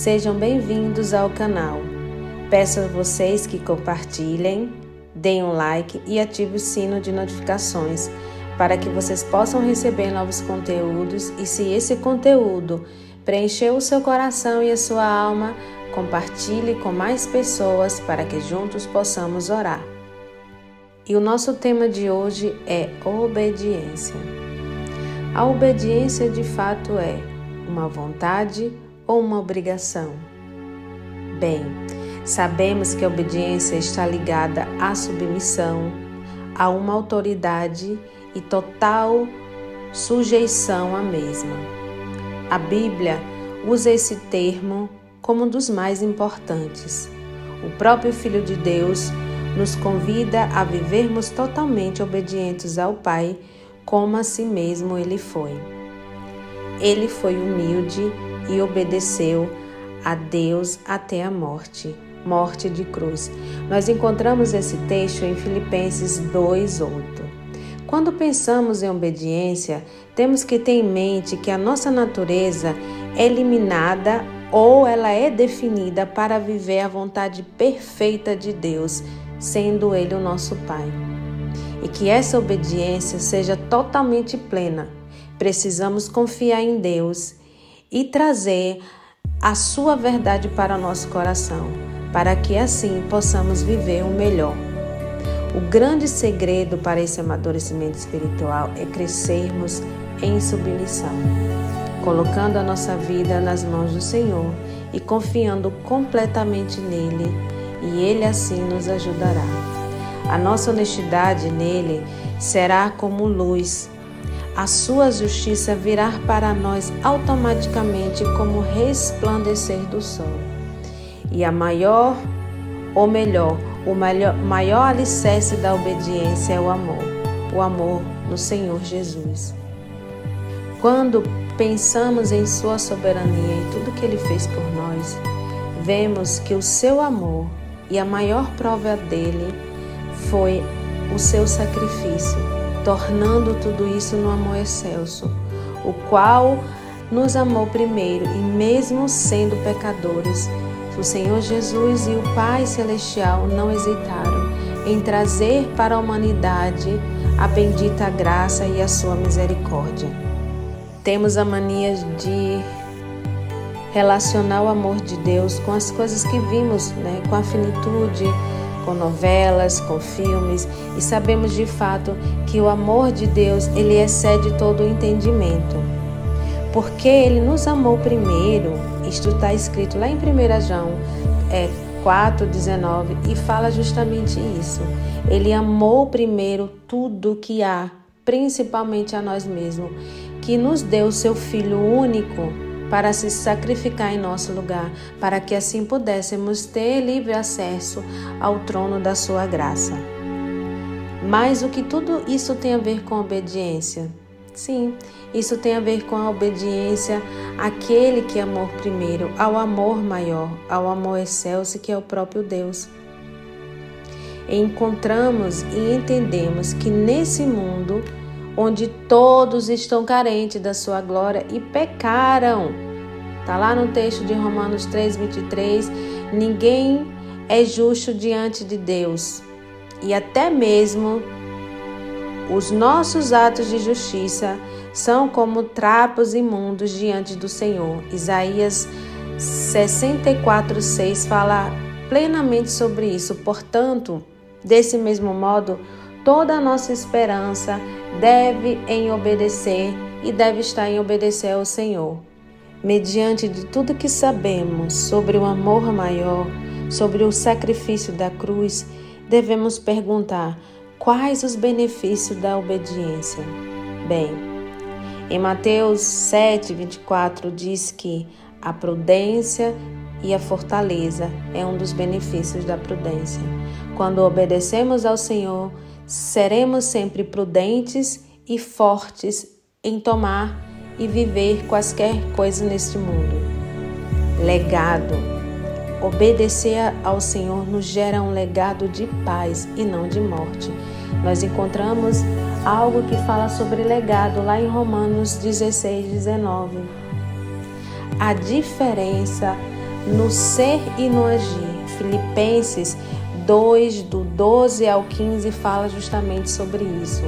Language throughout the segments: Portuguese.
Sejam bem-vindos ao canal. Peço a vocês que compartilhem, deem um like e ativem o sino de notificações para que vocês possam receber novos conteúdos e se esse conteúdo preencher o seu coração e a sua alma, compartilhe com mais pessoas para que juntos possamos orar. E o nosso tema de hoje é obediência. A obediência de fato é uma vontade ou uma obrigação? Bem, sabemos que a obediência está ligada à submissão, a uma autoridade e total sujeição à mesma. A Bíblia usa esse termo como um dos mais importantes. O próprio Filho de Deus nos convida a vivermos totalmente obedientes ao Pai, como a si mesmo Ele foi. Ele foi humilde e obedeceu a Deus até a morte de cruz. Nós encontramos esse texto em Filipenses 2:8. Quando pensamos em obediência, temos que ter em mente que a nossa natureza é eliminada ou ela é definida para viver a vontade perfeita de Deus, sendo Ele o nosso Pai. E que essa obediência seja totalmente plena. Precisamos confiar em Deus e trazer a sua verdade para o nosso coração, para que assim possamos viver o melhor. O grande segredo para esse amadurecimento espiritual é crescermos em submissão, colocando a nossa vida nas mãos do Senhor e confiando completamente nele, e Ele assim nos ajudará. A nossa honestidade nele será como luz. A sua justiça virá para nós automaticamente como resplandecer do sol. E o maior alicerce da obediência é o amor no Senhor Jesus. Quando pensamos em sua soberania e tudo que Ele fez por nós, vemos que o seu amor e a maior prova dele foi o seu sacrifício, tornando tudo isso no amor excelso, o qual nos amou primeiro e mesmo sendo pecadores, o Senhor Jesus e o Pai Celestial não hesitaram em trazer para a humanidade a bendita graça e a sua misericórdia. Temos a mania de relacionar o amor de Deus com as coisas que vimos, com a finitude, com novelas, com filmes, e sabemos de fato que o amor de Deus, ele excede todo o entendimento. Porque Ele nos amou primeiro, isto está escrito lá em 1 João 4:19 e fala justamente isso. Ele amou primeiro tudo que há, principalmente a nós mesmos, que nos deu o seu Filho único para se sacrificar em nosso lugar, para que assim pudéssemos ter livre acesso ao trono da sua graça. Mas o que tudo isso tem a ver com obediência? Sim, isso tem a ver com a obediência àquele que amou primeiro, ao amor maior, ao amor excelso, que é o próprio Deus. E encontramos e entendemos que nesse mundo, onde todos estão carentes da sua glória e pecaram, está lá no texto de Romanos 3:23, ninguém é justo diante de Deus, e até mesmo os nossos atos de justiça são como trapos imundos diante do Senhor. Isaías 64:6 fala plenamente sobre isso. Portanto, desse mesmo modo, toda a nossa esperança deve estar em obedecer ao Senhor. Mediante de tudo que sabemos sobre o amor maior, sobre o sacrifício da cruz, devemos perguntar: quais os benefícios da obediência? Bem, em Mateus 7:24 diz que a prudência e a fortaleza é um dos benefícios da prudência. Quando obedecemos ao Senhor, seremos sempre prudentes e fortes em tomar e viver quaisquer coisas neste mundo. Legado. Obedecer ao Senhor nos gera um legado de paz e não de morte. Nós encontramos algo que fala sobre legado lá em Romanos 16:19. A diferença no ser e no agir. Filipenses 2, do 12 ao 15, fala justamente sobre isso.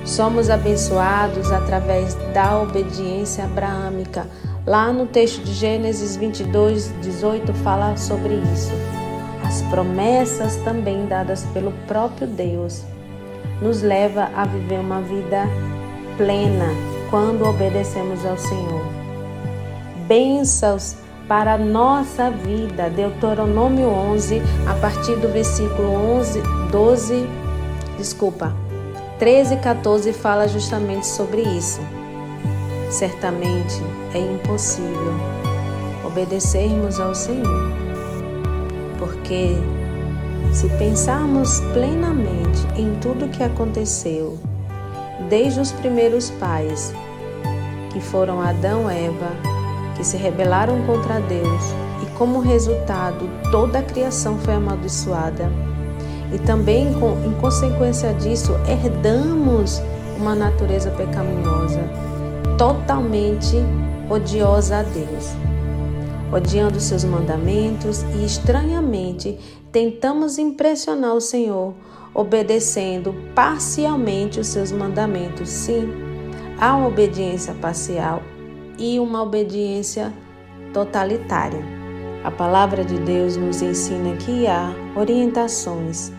Somos abençoados através da obediência abraâmica. Lá no texto de Gênesis 22, 18, fala sobre isso. As promessas também dadas pelo próprio Deus nos leva a viver uma vida plena quando obedecemos ao Senhor. Bênçãos para a nossa vida. Deuteronômio 11, a partir do versículo 13 e 14 fala justamente sobre isso. Certamente é impossível obedecermos ao Senhor, porque se pensarmos plenamente em tudo que aconteceu, desde os primeiros pais, que foram Adão e Eva, que se rebelaram contra Deus, e como resultado toda a criação foi amaldiçoada, e também em consequência disso herdamos uma natureza pecaminosa, totalmente odiosa a Deus, odiando seus mandamentos, e estranhamente tentamos impressionar o Senhor obedecendo parcialmente os seus mandamentos. Sim, há uma obediência parcial e uma obediência totalitária. A palavra de Deus nos ensina que há orientações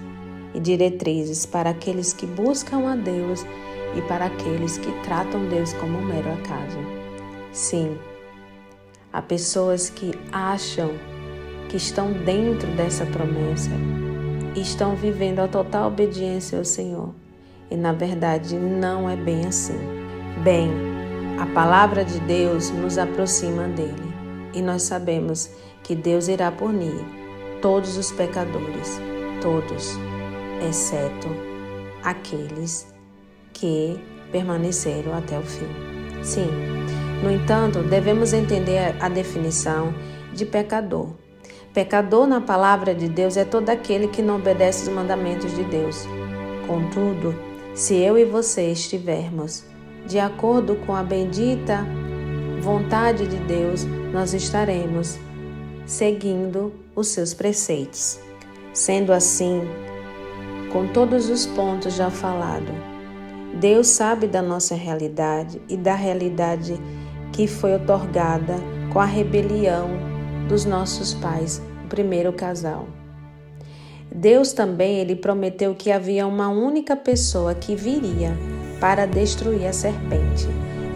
e diretrizes para aqueles que buscam a Deus e para aqueles que tratam Deus como um mero acaso. Sim, há pessoas que acham que estão dentro dessa promessa e estão vivendo a total obediência ao Senhor. E na verdade não é bem assim. Bem, a palavra de Deus nos aproxima dele e nós sabemos que Deus irá punir todos os pecadores, todos, exceto aqueles que permaneceram até o fim. Sim, no entanto, devemos entender a definição de pecador. Pecador na palavra de Deus é todo aquele que não obedece os mandamentos de Deus. Contudo, se eu e você estivermos de acordo com a bendita vontade de Deus, nós estaremos seguindo os seus preceitos. Sendo assim, com todos os pontos já falados, Deus sabe da nossa realidade e da realidade que foi otorgada com a rebelião dos nossos pais, o primeiro casal. Deus também, ele prometeu que havia uma única pessoa que viria para destruir a serpente.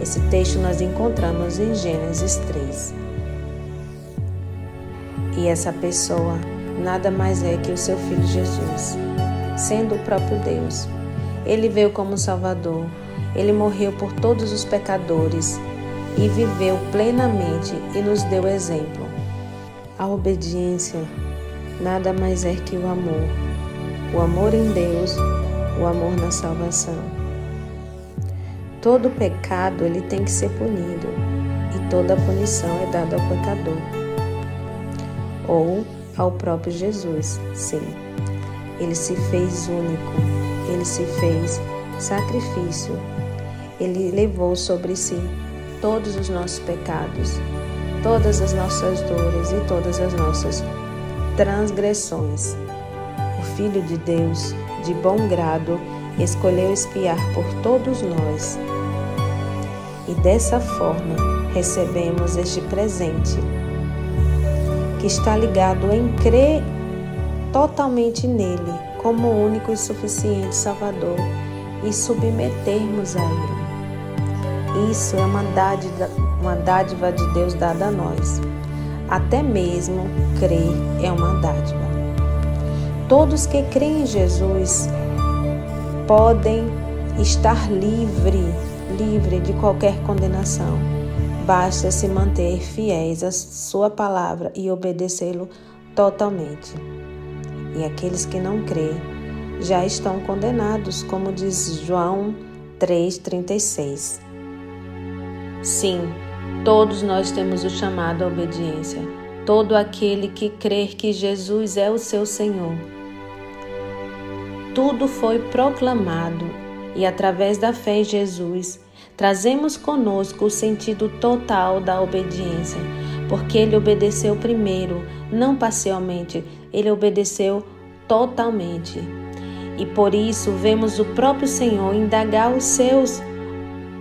Esse texto nós encontramos em Gênesis 3. E essa pessoa nada mais é que o seu Filho Jesus, sendo o próprio Deus. Ele veio como Salvador, ele morreu por todos os pecadores e viveu plenamente e nos deu exemplo. A obediência nada mais é que o amor em Deus, o amor na salvação. Todo pecado ele tem que ser punido e toda punição é dada ao pecador ou ao próprio Jesus. Sim, ele se fez único, ele se fez sacrifício, ele levou sobre si todos os nossos pecados, todas as nossas dores e todas as nossas transgressões. O Filho de Deus, de bom grado, escolheu expiar por todos nós. E dessa forma recebemos este presente, que está ligado em crer totalmente nele, como único e suficiente Salvador, e submetermos a ele. Isso é uma dádiva de Deus dada a nós. Até mesmo crer é uma dádiva. Todos que creem em Jesus podem estar livre de qualquer condenação. Basta se manter fiéis à sua palavra e obedecê-lo totalmente. E aqueles que não creem já estão condenados, como diz João 3,36. Sim, todos nós temos o chamado à obediência. Todo aquele que crer que Jesus é o seu Senhor. Tudo foi proclamado e através da fé em Jesus, trazemos conosco o sentido total da obediência, porque ele obedeceu primeiro, não parcialmente, ele obedeceu totalmente. E por isso vemos o próprio Senhor indagar os seus,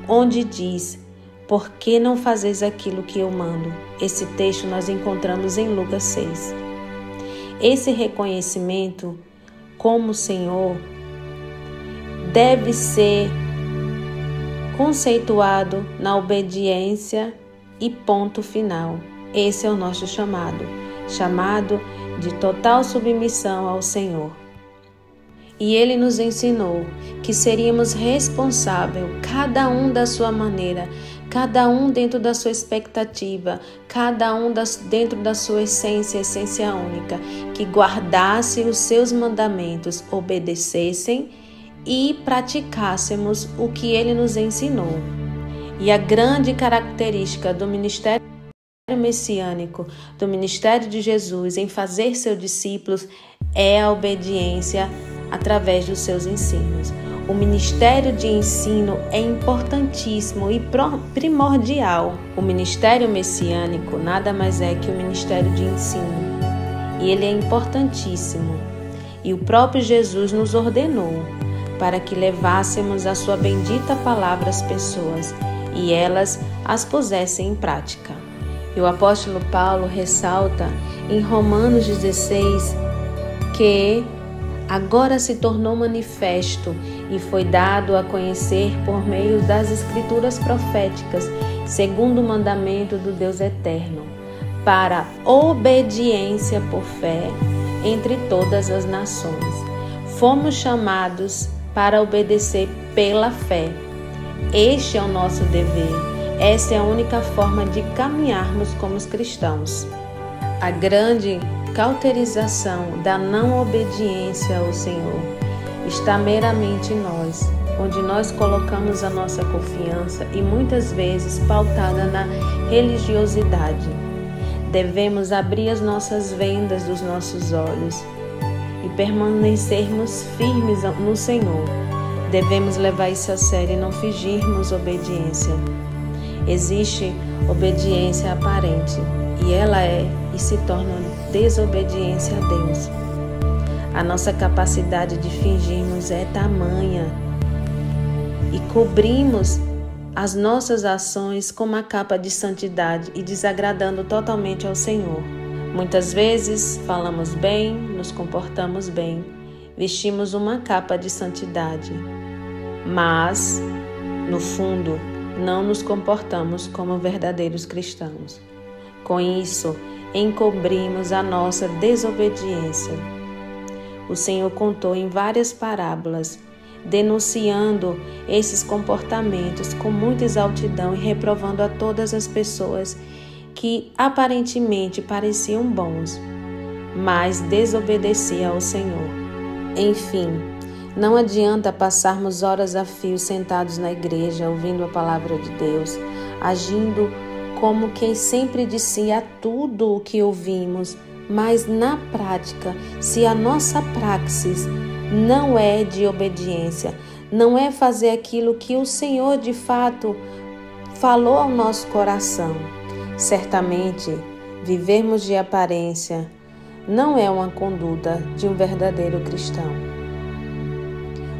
onde diz: por que não fazeis aquilo que eu mando? Esse texto nós encontramos em Lucas 6. Esse reconhecimento como Senhor deve ser conceituado na obediência e ponto final. Esse é o nosso chamado de total submissão ao Senhor. E Ele nos ensinou que seríamos responsáveis, cada um da sua maneira, cada um dentro da sua expectativa, cada um dentro da sua essência única, que guardasse os seus mandamentos, obedecessem e praticássemos o que Ele nos ensinou. E a grande característica do ministério messiânico, do ministério de Jesus em fazer seus discípulos é a obediência através dos seus ensinos. O ministério de ensino é importantíssimo e primordial. O ministério messiânico nada mais é que o ministério de ensino. E ele é importantíssimo. E o próprio Jesus nos ordenou para que levássemos a sua bendita palavra às pessoas e elas as pusessem em prática. E o apóstolo Paulo ressalta em Romanos 16 que agora se tornou manifesto e foi dado a conhecer por meio das escrituras proféticas, segundo o mandamento do Deus eterno, para obediência por fé entre todas as nações. Fomos chamados para obedecer pela fé. Este é o nosso dever. Essa é a única forma de caminharmos como os cristãos. A grande cauterização da não obediência ao Senhor está meramente em nós, onde nós colocamos a nossa confiança e muitas vezes pautada na religiosidade. Devemos abrir as nossas vendas dos nossos olhos e permanecermos firmes no Senhor. Devemos levar isso a sério e não fingirmos obediência. Existe obediência aparente e ela é e se torna desobediência a Deus. A nossa capacidade de fingirmos é tamanha e cobrimos as nossas ações com uma capa de santidade e desagradando totalmente ao Senhor. Muitas vezes falamos bem, nos comportamos bem, vestimos uma capa de santidade, mas, no fundo, não nos comportamos como verdadeiros cristãos. Com isso, encobrimos a nossa desobediência. O Senhor contou em várias parábolas, denunciando esses comportamentos com muita exaltidão e reprovando a todas as pessoas que aparentemente pareciam bons, mas desobedeciam ao Senhor. Enfim, não adianta passarmos horas a fio sentados na igreja, ouvindo a palavra de Deus, agindo como quem sempre dizia tudo o que ouvimos, mas na prática, se a nossa praxis não é de obediência, não é fazer aquilo que o Senhor de fato falou ao nosso coração, certamente vivermos de aparência não é uma conduta de um verdadeiro cristão.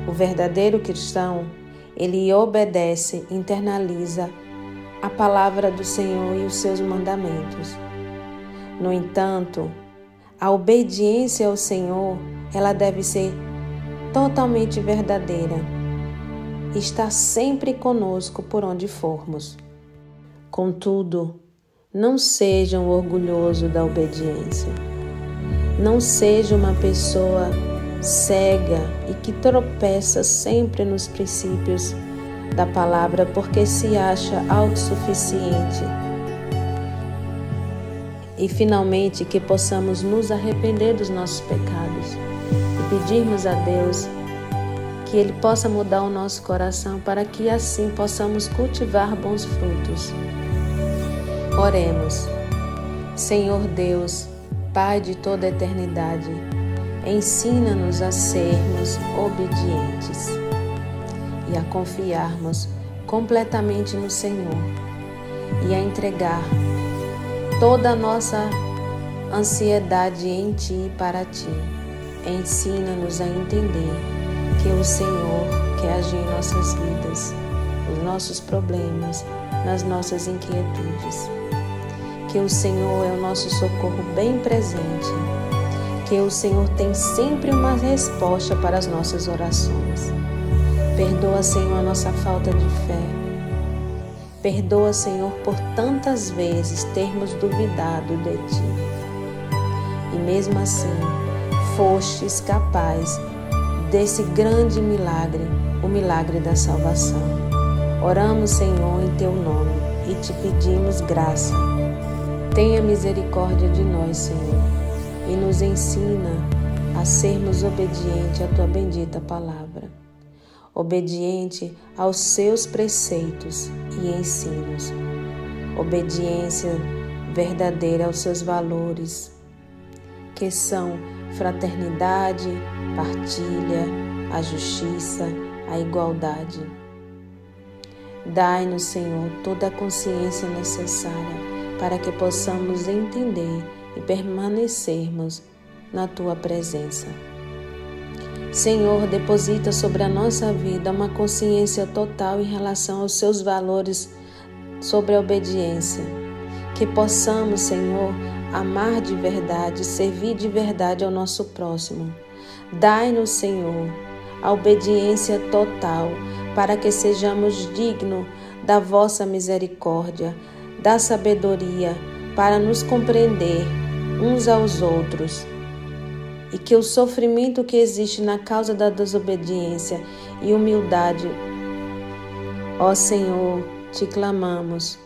O verdadeiro cristão, ele obedece, internaliza a palavra do Senhor e os seus mandamentos. No entanto, a obediência ao Senhor, ela deve ser totalmente verdadeira. Está sempre conosco por onde formos. Contudo, não seja um orgulhoso da obediência. Não seja uma pessoa cega e que tropeça sempre nos princípios da palavra porque se acha autossuficiente. E finalmente que possamos nos arrepender dos nossos pecados e pedirmos a Deus que Ele possa mudar o nosso coração para que assim possamos cultivar bons frutos. Oremos. Senhor Deus, Pai de toda a eternidade, ensina-nos a sermos obedientes e a confiarmos completamente no Senhor e a entregar toda a nossa ansiedade em Ti e para Ti. Ensina-nos a entender que o Senhor quer agir em nossas vidas, nos nossos problemas, nas nossas inquietudes. Que o Senhor é o nosso socorro bem presente, que o Senhor tem sempre uma resposta para as nossas orações. Perdoa, Senhor, a nossa falta de fé. Perdoa, Senhor, por tantas vezes termos duvidado de Ti. E mesmo assim, fostes capaz desse grande milagre, o milagre da salvação. Oramos, Senhor, em Teu nome e Te pedimos graça. Tenha misericórdia de nós, Senhor, e nos ensina a sermos obedientes à Tua bendita palavra, obediente aos Seus preceitos e ensinos, obediência verdadeira aos Seus valores, que são fraternidade, partilha, a justiça, a igualdade. Dai-nos, Senhor, toda a consciência necessária para que possamos entender e permanecermos na Tua presença. Senhor, deposita sobre a nossa vida uma consciência total em relação aos Seus valores sobre a obediência. Que possamos, Senhor, amar de verdade, servir de verdade ao nosso próximo. Dai-nos, Senhor, a obediência total para que sejamos dignos da Vossa misericórdia, da sabedoria para nos compreender uns aos outros, e que o sofrimento que existe na causa da desobediência e humildade, ó Senhor, Te clamamos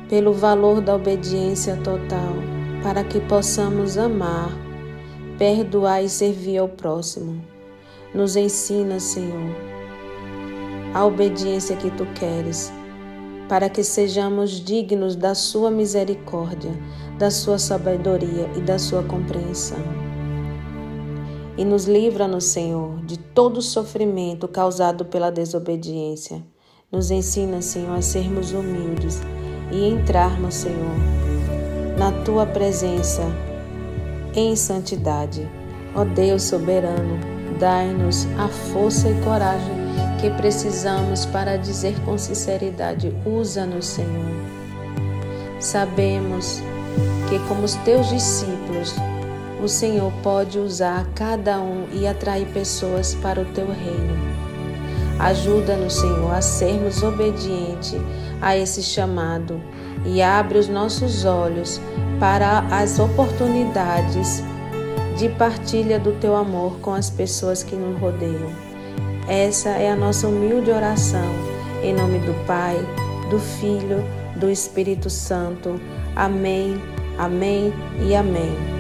pelo valor da obediência total, para que possamos amar, perdoar e servir ao próximo. Nos ensina, Senhor, a obediência que Tu queres, para que sejamos dignos da Sua misericórdia, da Sua sabedoria e da Sua compreensão. E nos livra-nos, Senhor, de todo sofrimento causado pela desobediência. Nos ensina, Senhor, a sermos humildes e entrarmos, Senhor, na Tua presença em santidade. Ó Deus soberano, dai-nos a força e coragem que precisamos para dizer com sinceridade: usa-nos, Senhor. Sabemos que, como os Teus discípulos, o Senhor pode usar cada um e atrair pessoas para o Teu reino. Ajuda-nos, Senhor, a sermos obedientes a esse chamado e abre os nossos olhos para as oportunidades de partilha do Teu amor com as pessoas que nos rodeiam. Essa é a nossa humilde oração, em nome do Pai, do Filho, do Espírito Santo. Amém, amém e amém.